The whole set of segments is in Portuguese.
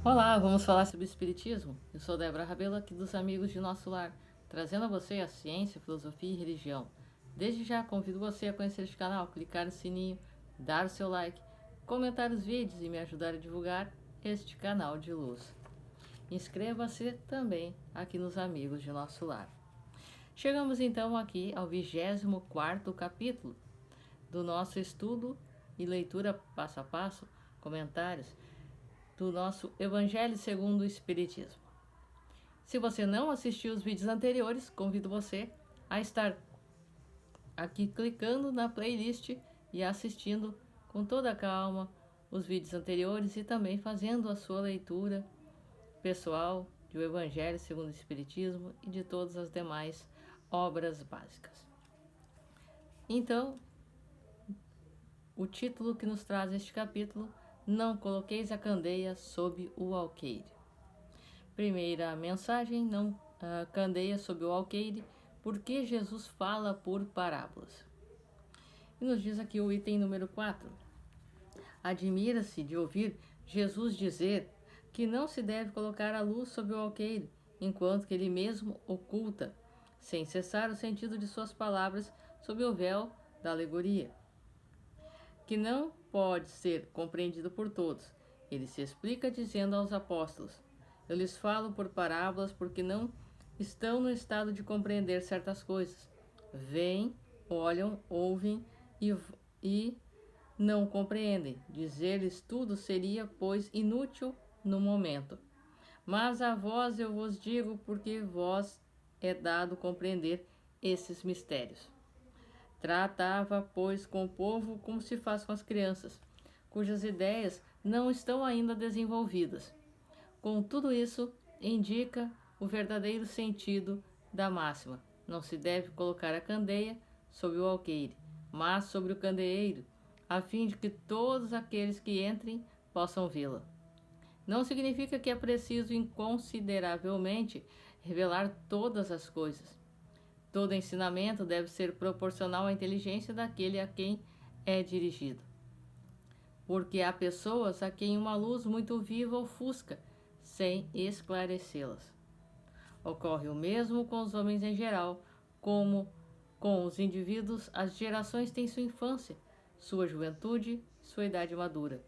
Olá, vamos falar sobre o Espiritismo? Eu sou Débora Rabelo, aqui dos Amigos de Nosso Lar, trazendo a você a ciência, filosofia e religião. Desde já convido você a conhecer este canal, clicar no sininho, dar o seu like, comentar os vídeos e me ajudar a divulgar este canal de luz. Inscreva-se também aqui nos Amigos de Nosso Lar. Chegamos então aqui ao 24º capítulo do nosso estudo e leitura passo a passo, comentários, do nosso Evangelho segundo o Espiritismo. Se você não assistiu os vídeos anteriores, convido você a estar aqui clicando na playlist e assistindo com toda a calma os vídeos anteriores e também fazendo a sua leitura pessoal do Evangelho segundo o Espiritismo e de todas as demais obras básicas. Então, o título que nos traz este capítulo: Não coloqueis a candeia sob o alqueire. Primeira mensagem: não candeia sob o alqueire, porque Jesus fala por parábolas. E nos diz aqui o item número 4. Admira-se de ouvir Jesus dizer que não se deve colocar a luz sob o alqueire, enquanto que ele mesmo oculta, sem cessar, o sentido de suas palavras sob o véu da alegoria, que não pode ser compreendido por todos. Ele se explica dizendo aos apóstolos: eu lhes falo por parábolas porque não estão no estado de compreender certas coisas. Veem, olham, ouvem e não compreendem. Dizer-lhes tudo seria, pois, inútil no momento. Mas a vós eu vos digo, porque vós é dado compreender esses mistérios. Tratava, pois, com o povo como se faz com as crianças, cujas ideias não estão ainda desenvolvidas. Com tudo isso, indica o verdadeiro sentido da máxima: não se deve colocar a candeia sobre o alqueire, mas sobre o candeeiro, a fim de que todos aqueles que entrem possam vê-la. Não significa que é preciso inconsideravelmente revelar todas as coisas. Todo ensinamento deve ser proporcional à inteligência daquele a quem é dirigido. Porque há pessoas a quem uma luz muito viva ofusca, sem esclarecê-las. Ocorre o mesmo com os homens em geral, como com os indivíduos. As gerações têm sua infância, sua juventude, sua idade madura.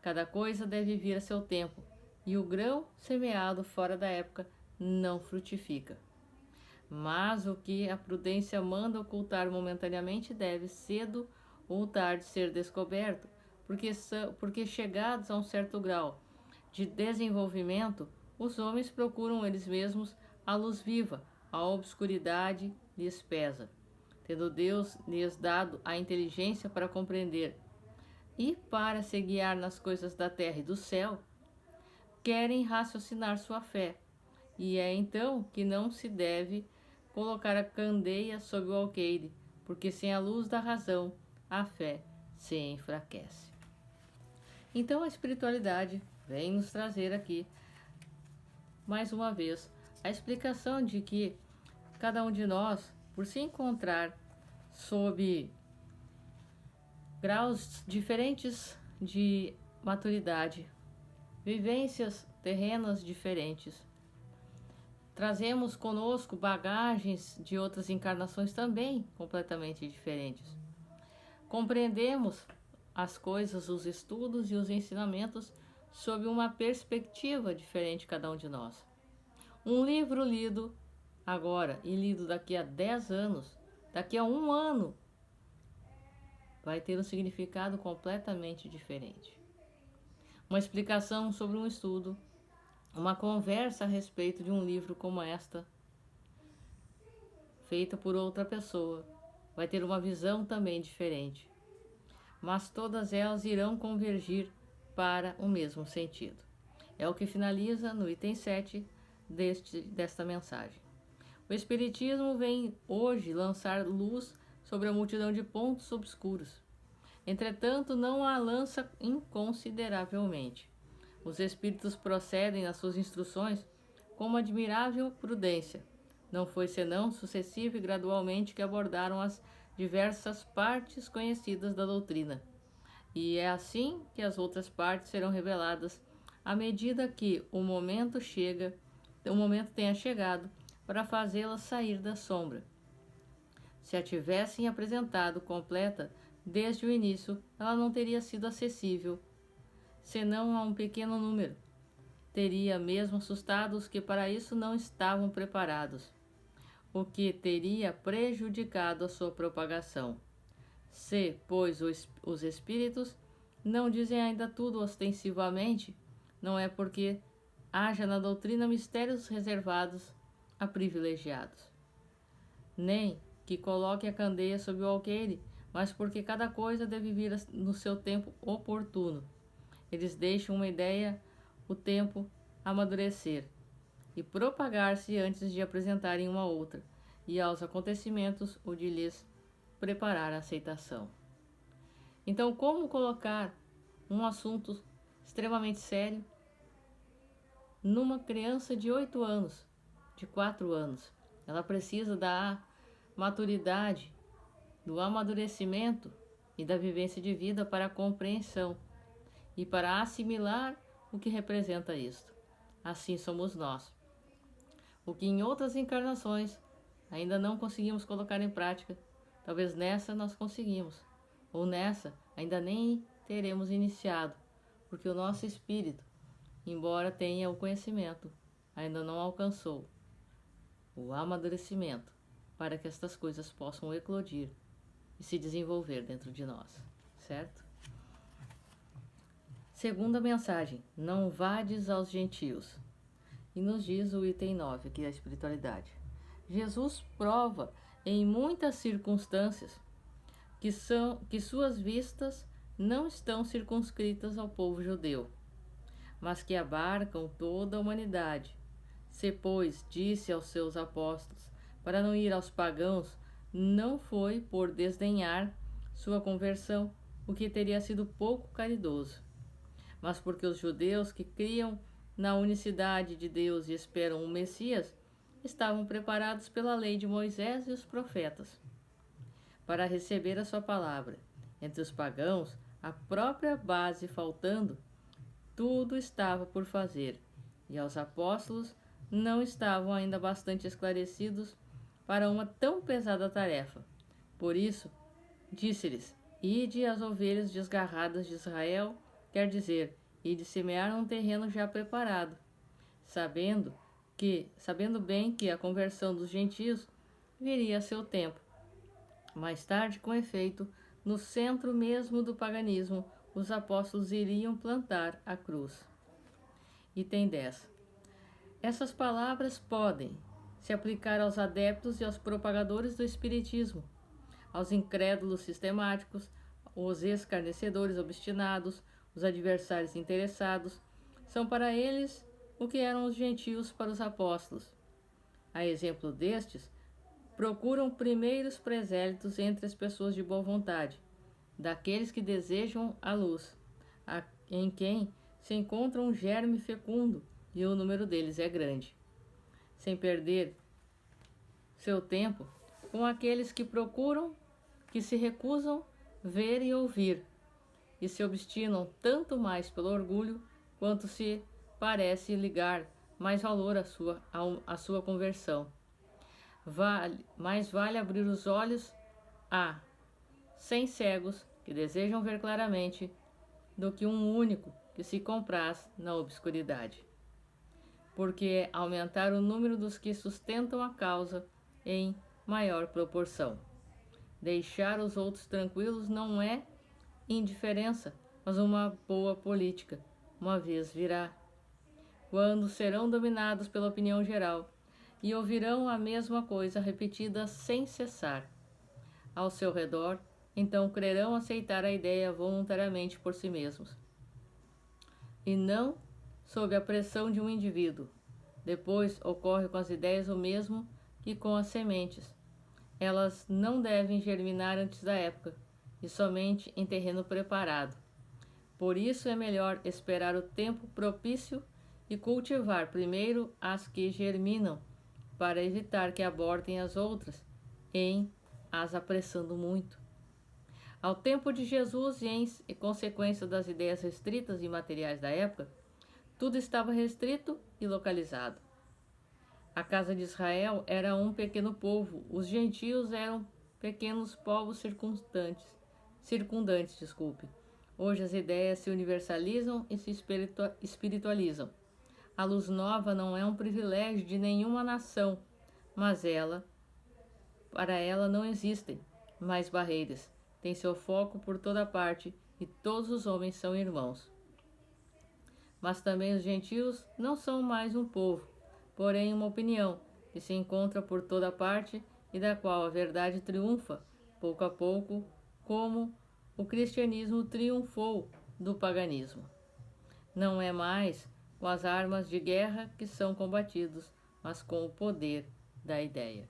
Cada coisa deve vir a seu tempo, e o grão semeado fora da época não frutifica. Mas o que a prudência manda ocultar momentaneamente deve cedo ou tarde ser descoberto, porque chegados a um certo grau de desenvolvimento, os homens procuram eles mesmos a luz viva, a obscuridade lhes pesa, tendo Deus lhes dado a inteligência para compreender e para se guiar nas coisas da terra e do céu, querem raciocinar sua fé, e é então que não se deve colocar a candeia sob o alqueire, porque sem a luz da razão a fé se enfraquece. Então a espiritualidade vem nos trazer aqui, mais uma vez, a explicação de que cada um de nós, por se encontrar sob graus diferentes de maturidade, vivências terrenas diferentes, trazemos conosco bagagens de outras encarnações também completamente diferentes. Compreendemos as coisas, os estudos e os ensinamentos sob uma perspectiva diferente cada um de nós. Um livro lido agora e lido daqui a 10 anos, daqui a um ano, vai ter um significado completamente diferente. Uma explicação sobre um estudo, uma conversa a respeito de um livro como esta, feita por outra pessoa, vai ter uma visão também diferente. Mas todas elas irão convergir para o mesmo sentido. É o que finaliza no item 7 desta mensagem. O Espiritismo vem hoje lançar luz sobre a multidão de pontos obscuros. Entretanto, não a lança inconsideravelmente. Os Espíritos procedem nas suas instruções com uma admirável prudência. Não foi senão sucessiva e gradualmente que abordaram as diversas partes conhecidas da doutrina. E é assim que as outras partes serão reveladas à medida que o momento tenha chegado para fazê-la sair da sombra. Se a tivessem apresentado completa desde o início, ela não teria sido acessível, senão a um pequeno número. Teria mesmo assustado os que para isso não estavam preparados, o que teria prejudicado a sua propagação. Se, pois, os espíritos não dizem ainda tudo ostensivamente, não é porque haja na doutrina mistérios reservados a privilegiados, nem que coloque a candeia sob o alqueire, mas porque cada coisa deve vir no seu tempo oportuno. Eles deixam uma ideia o tempo amadurecer e propagar-se antes de apresentarem uma outra, e aos acontecimentos o de lhes preparar a aceitação. Então, como colocar um assunto extremamente sério numa criança de 8 anos, de 4 anos? Ela precisa da maturidade, do amadurecimento e da vivência de vida para a compreensão e para assimilar o que representa isto. Assim somos nós. O que em outras encarnações ainda não conseguimos colocar em prática, talvez nessa nós conseguimos, ou nessa ainda nem teremos iniciado, porque o nosso espírito, embora tenha o conhecimento, ainda não alcançou o amadurecimento para que estas coisas possam eclodir e se desenvolver dentro de nós, certo? Segunda mensagem: não vades aos gentios. E nos diz o item 9, aqui a espiritualidade. Jesus prova em muitas circunstâncias que suas vistas não estão circunscritas ao povo judeu, mas que abarcam toda a humanidade. Se, pois, disse aos seus apóstolos para não ir aos pagãos, não foi por desdenhar sua conversão, o que teria sido pouco caridoso, mas porque os judeus que criam na unicidade de Deus e esperam o Messias estavam preparados pela lei de Moisés e os profetas para receber a sua palavra. Entre os pagãos, a própria base faltando, tudo estava por fazer, e aos apóstolos não estavam ainda bastante esclarecidos para uma tão pesada tarefa. Por isso, disse-lhes: ide às ovelhas desgarradas de Israel, quer dizer, ide semear um terreno já preparado, sabendo bem que a conversão dos gentios viria a seu tempo. Mais tarde, com efeito, no centro mesmo do paganismo, os apóstolos iriam plantar a cruz. Item 10. Essas palavras podem se aplicar aos adeptos e aos propagadores do espiritismo, aos incrédulos sistemáticos, os escarnecedores obstinados, os adversários interessados. São para eles o que eram os gentios para os apóstolos. A exemplo destes, procuram primeiros presélitos entre as pessoas de boa vontade, daqueles que desejam a luz, em quem se encontra um germe fecundo, e o número deles é grande. Sem perder seu tempo com aqueles que se recusam ver e ouvir, e se obstinam tanto mais pelo orgulho, quanto se parece ligar mais valor à sua conversão. Mais vale abrir os olhos a 100 cegos que desejam ver claramente, do que um único que se compraz na obscuridade. Porque aumentar o número dos que sustentam a causa em maior proporção. Deixar os outros tranquilos não é indiferença, mas uma boa política. Uma vez virá, quando serão dominados pela opinião geral e ouvirão a mesma coisa repetida sem cessar ao seu redor, então crerão aceitar a ideia voluntariamente por si mesmos, e não sob a pressão de um indivíduo. Depois ocorre com as ideias o mesmo que com as sementes. Elas não devem germinar antes da época, e somente em terreno preparado. Por isso é melhor esperar o tempo propício e cultivar primeiro as que germinam, para evitar que abortem as outras, em as apressando muito. Ao tempo de Jesus e em consequência das ideias restritas e materiais da época, Tudo estava restrito e localizado. A casa de Israel era um pequeno povo, os gentios eram pequenos povos circundantes. Hoje as ideias se universalizam e se espiritualizam. A luz nova não é um privilégio de nenhuma nação, mas para ela não existem mais barreiras. Tem seu foco por toda parte e todos os homens são irmãos. Mas também os gentios não são mais um povo, porém uma opinião que se encontra por toda parte e da qual a verdade triunfa, pouco a pouco, como o cristianismo triunfou do paganismo. Não é mais com as armas de guerra que são combatidos, mas com o poder da ideia.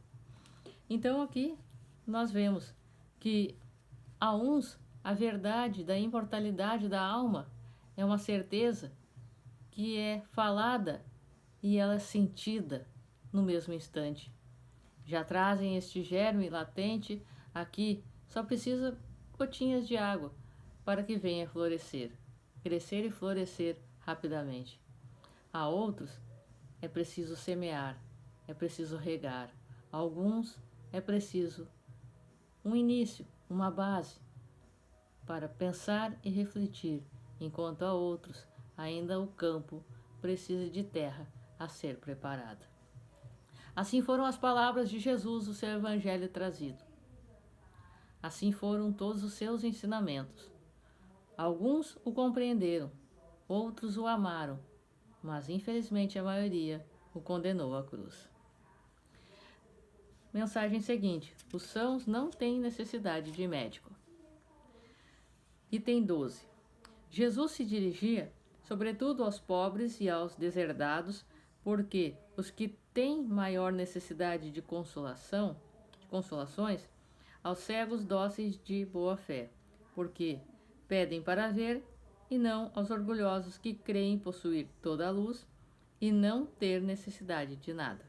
Então aqui nós vemos que a uns a verdade da imortalidade da alma é uma certeza que é falada e ela é sentida no mesmo instante. Já trazem este germe latente aqui, só precisa gotinhas de água para que venha florescer, crescer e florescer rapidamente. A outros é preciso semear, é preciso regar. A alguns é preciso um início, uma base para pensar e refletir, enquanto a outros ainda o campo precisa de terra a ser preparada. Assim foram as palavras de Jesus, o seu evangelho trazido. Assim foram todos os seus ensinamentos. Alguns o compreenderam, outros o amaram, mas infelizmente a maioria o condenou à cruz. Mensagem seguinte: os sãos não têm necessidade de médico. Item 12. Jesus se dirigia sobretudo aos pobres e aos deserdados, porque os que têm maior necessidade de consolações, aos cegos dóceis de boa fé, porque pedem para ver, e não aos orgulhosos que creem possuir toda a luz e não ter necessidade de nada.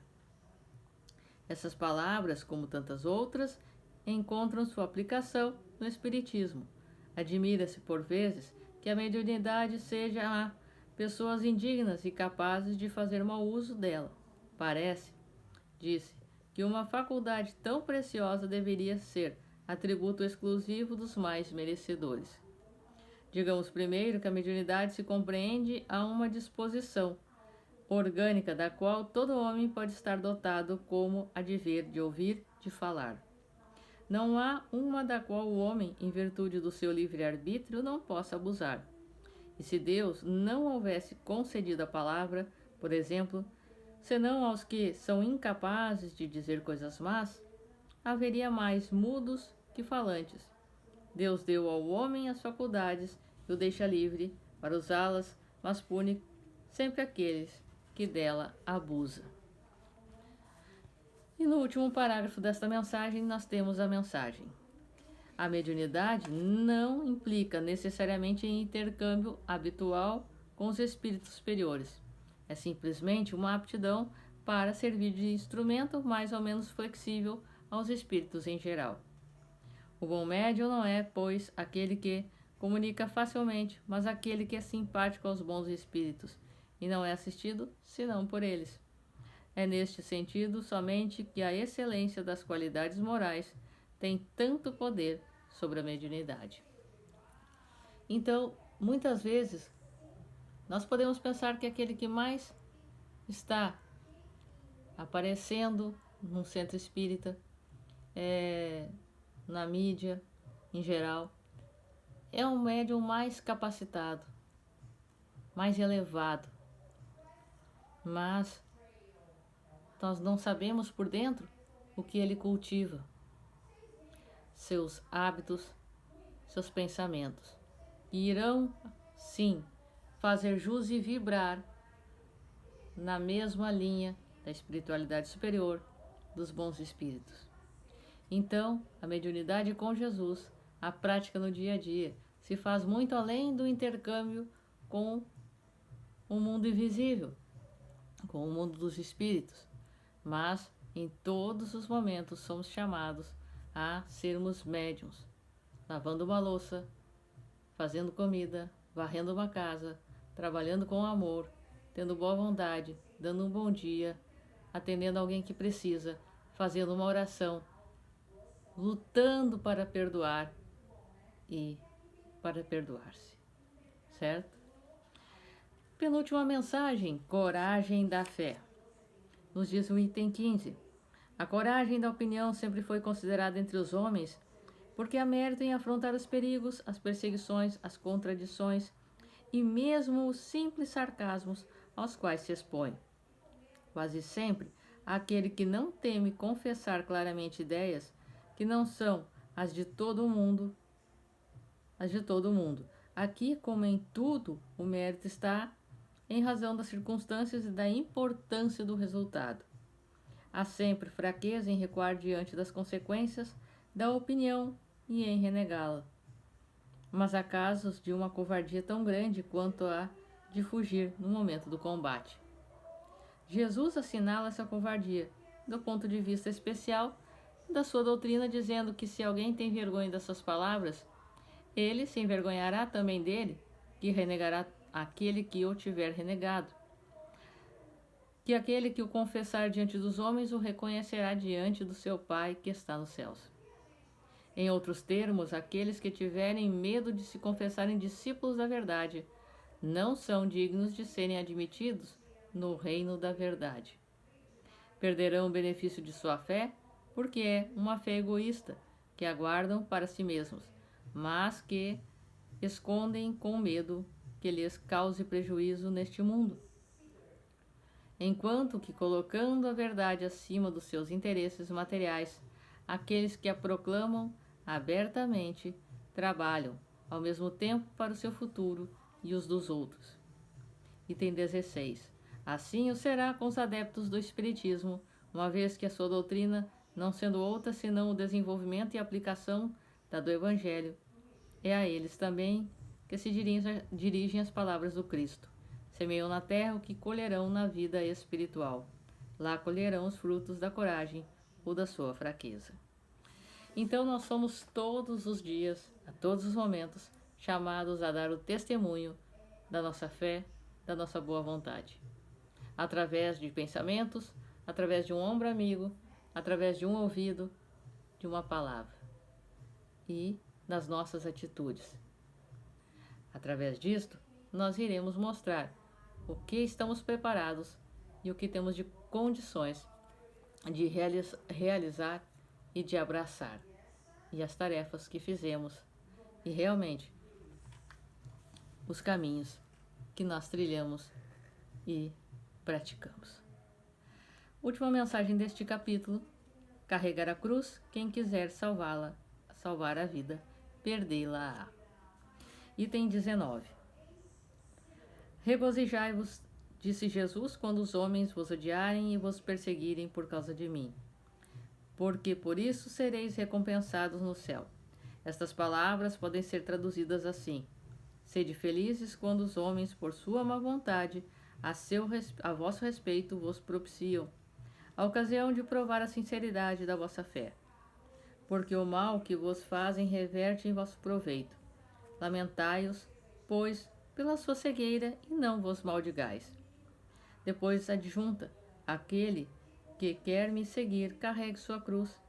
Essas palavras, como tantas outras, encontram sua aplicação no Espiritismo. Admira-se, por vezes, que a mediunidade seja a pessoas indignas e capazes de fazer mau uso dela. Parece, disse, que uma faculdade tão preciosa deveria ser atributo exclusivo dos mais merecedores. Digamos primeiro que a mediunidade se compreende a uma disposição orgânica da qual todo homem pode estar dotado, como a de ver, de ouvir, de falar. Não há uma da qual o homem, em virtude do seu livre-arbítrio, não possa abusar. E se Deus não houvesse concedido a palavra, por exemplo, senão aos que são incapazes de dizer coisas más, haveria mais mudos que falantes. Deus deu ao homem as faculdades e o deixa livre para usá-las, mas pune sempre aqueles que dela abusa. E no último parágrafo desta mensagem, nós temos a mensagem: a mediunidade não implica necessariamente em intercâmbio habitual com os espíritos superiores. É simplesmente uma aptidão para servir de instrumento mais ou menos flexível aos espíritos em geral. O bom médium não é, pois, aquele que comunica facilmente, mas aquele que é simpático aos bons espíritos e não é assistido senão por eles. É neste sentido somente que a excelência das qualidades morais tem tanto poder sobre a mediunidade. Então, muitas vezes, nós podemos pensar que aquele que mais está aparecendo num centro espírita, na mídia em geral, é um médium mais capacitado, mais elevado. Mas nós não sabemos por dentro o que ele cultiva, seus hábitos, seus pensamentos, e irão, sim, fazer jus e vibrar na mesma linha da espiritualidade superior dos bons espíritos. Então, a mediunidade com Jesus, a prática no dia a dia, se faz muito além do intercâmbio com o mundo invisível, com o mundo dos espíritos, mas em todos os momentos somos chamados a sermos médiuns, lavando uma louça, fazendo comida, varrendo uma casa, trabalhando com amor, tendo boa vontade, dando um bom dia, atendendo alguém que precisa, fazendo uma oração, lutando para perdoar e para perdoar-se, certo? Penúltima mensagem, coragem da fé. Nos diz o item 15. A coragem da opinião sempre foi considerada entre os homens porque há mérito em afrontar os perigos, as perseguições, as contradições e mesmo os simples sarcasmos aos quais se expõe. Quase sempre, aquele que não teme confessar claramente ideias que não são as de todo mundo, Aqui, como em tudo, o mérito está em razão das circunstâncias e da importância do resultado. Há sempre fraqueza em recuar diante das consequências da opinião e em renegá-la. Mas há casos de uma covardia tão grande quanto a de fugir no momento do combate. Jesus assinala essa covardia do ponto de vista especial da sua doutrina, dizendo que se alguém tem vergonha das suas palavras, ele se envergonhará também dele, que renegará aquele que o tiver renegado. Que aquele que o confessar diante dos homens o reconhecerá diante do seu Pai que está nos céus. Em outros termos, aqueles que tiverem medo de se confessarem discípulos da verdade não são dignos de serem admitidos no reino da verdade. Perderão o benefício de sua fé, porque é uma fé egoísta, que aguardam para si mesmos, mas que escondem com medo que lhes cause prejuízo neste mundo. Enquanto que, colocando a verdade acima dos seus interesses materiais, aqueles que a proclamam abertamente trabalham, ao mesmo tempo, para o seu futuro e os dos outros. Item 16. Assim o será com os adeptos do Espiritismo, uma vez que a sua doutrina, não sendo outra senão o desenvolvimento e aplicação da do Evangelho, é a eles também que se dirigem as palavras do Cristo. Semeiam na terra o que colherão na vida espiritual. Lá colherão os frutos da coragem ou da sua fraqueza. Então nós somos todos os dias, a todos os momentos, chamados a dar o testemunho da nossa fé, da nossa boa vontade. Através de pensamentos, através de um ombro amigo, através de um ouvido, de uma palavra. E nas nossas atitudes. Através disto, nós iremos mostrar o que estamos preparados e o que temos de condições de realizar e de abraçar, e as tarefas que fizemos, e realmente os caminhos que nós trilhamos e praticamos. Última mensagem deste capítulo: carregar a cruz, quem quiser salvar a vida, perdê-la-á. Item 19. Regozijai-vos, disse Jesus, quando os homens vos odiarem e vos perseguirem por causa de mim, porque por isso sereis recompensados no céu. Estas palavras podem ser traduzidas assim: sede felizes quando os homens, por sua má vontade, a vosso respeito, vos propiciam a ocasião de provar a sinceridade da vossa fé. Porque o mal que vos fazem reverte em vosso proveito. Lamentai-os, pois, pela sua cegueira, e não vos maldigais. Depois adjunta: aquele que quer me seguir, carregue sua cruz.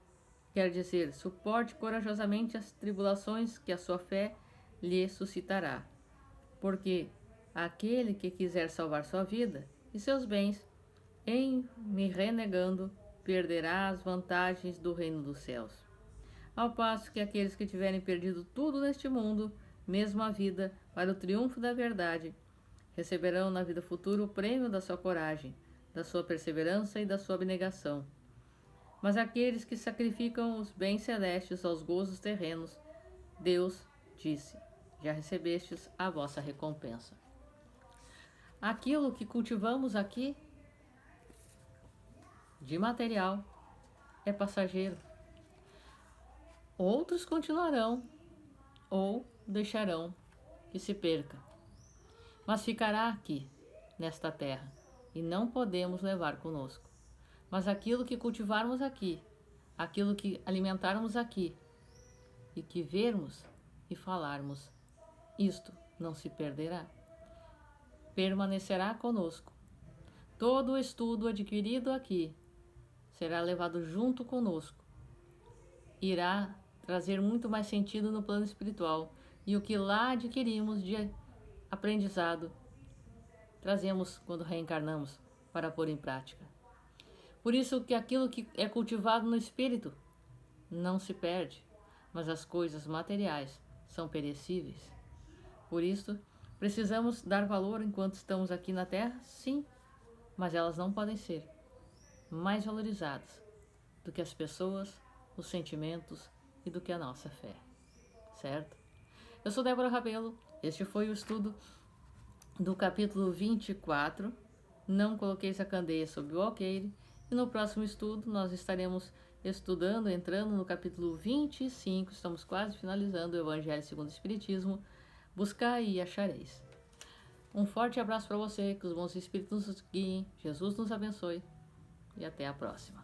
Quer dizer, suporte corajosamente as tribulações que a sua fé lhe suscitará. Porque aquele que quiser salvar sua vida e seus bens, em me renegando, perderá as vantagens do reino dos céus. Ao passo que aqueles que tiverem perdido tudo neste mundo, mesmo a vida, para o triunfo da verdade, receberão na vida futura o prêmio da sua coragem, da sua perseverança e da sua abnegação. Mas aqueles que sacrificam os bens celestes aos gozos terrenos, Deus disse: já recebestes a vossa recompensa. Aquilo que cultivamos aqui de material é passageiro. Outros continuarão ou deixarão que se perca, mas ficará aqui, nesta terra, e não podemos levar conosco. Mas aquilo que cultivarmos aqui, aquilo que alimentarmos aqui, e que vermos e falarmos, isto não se perderá. Permanecerá conosco Todo o estudo adquirido aqui será levado junto conosco. Irá trazer muito mais sentido no plano espiritual. E o que lá adquirimos de aprendizado, trazemos quando reencarnamos para pôr em prática. Por isso que aquilo que é cultivado no espírito não se perde, mas as coisas materiais são perecíveis. Por isso, precisamos dar valor enquanto estamos aqui na Terra, sim, mas elas não podem ser mais valorizadas do que as pessoas, os sentimentos e do que a nossa fé. Certo? Eu sou Débora Rabelo, este foi o estudo do capítulo 24, Não Coloqueis a Candeia sob o Alqueire, e no próximo estudo nós estaremos entrando no capítulo 25, estamos quase finalizando o Evangelho segundo o Espiritismo, Buscai e achareis. Um forte abraço para você, que os bons espíritos nos guiem, Jesus nos abençoe e até a próxima.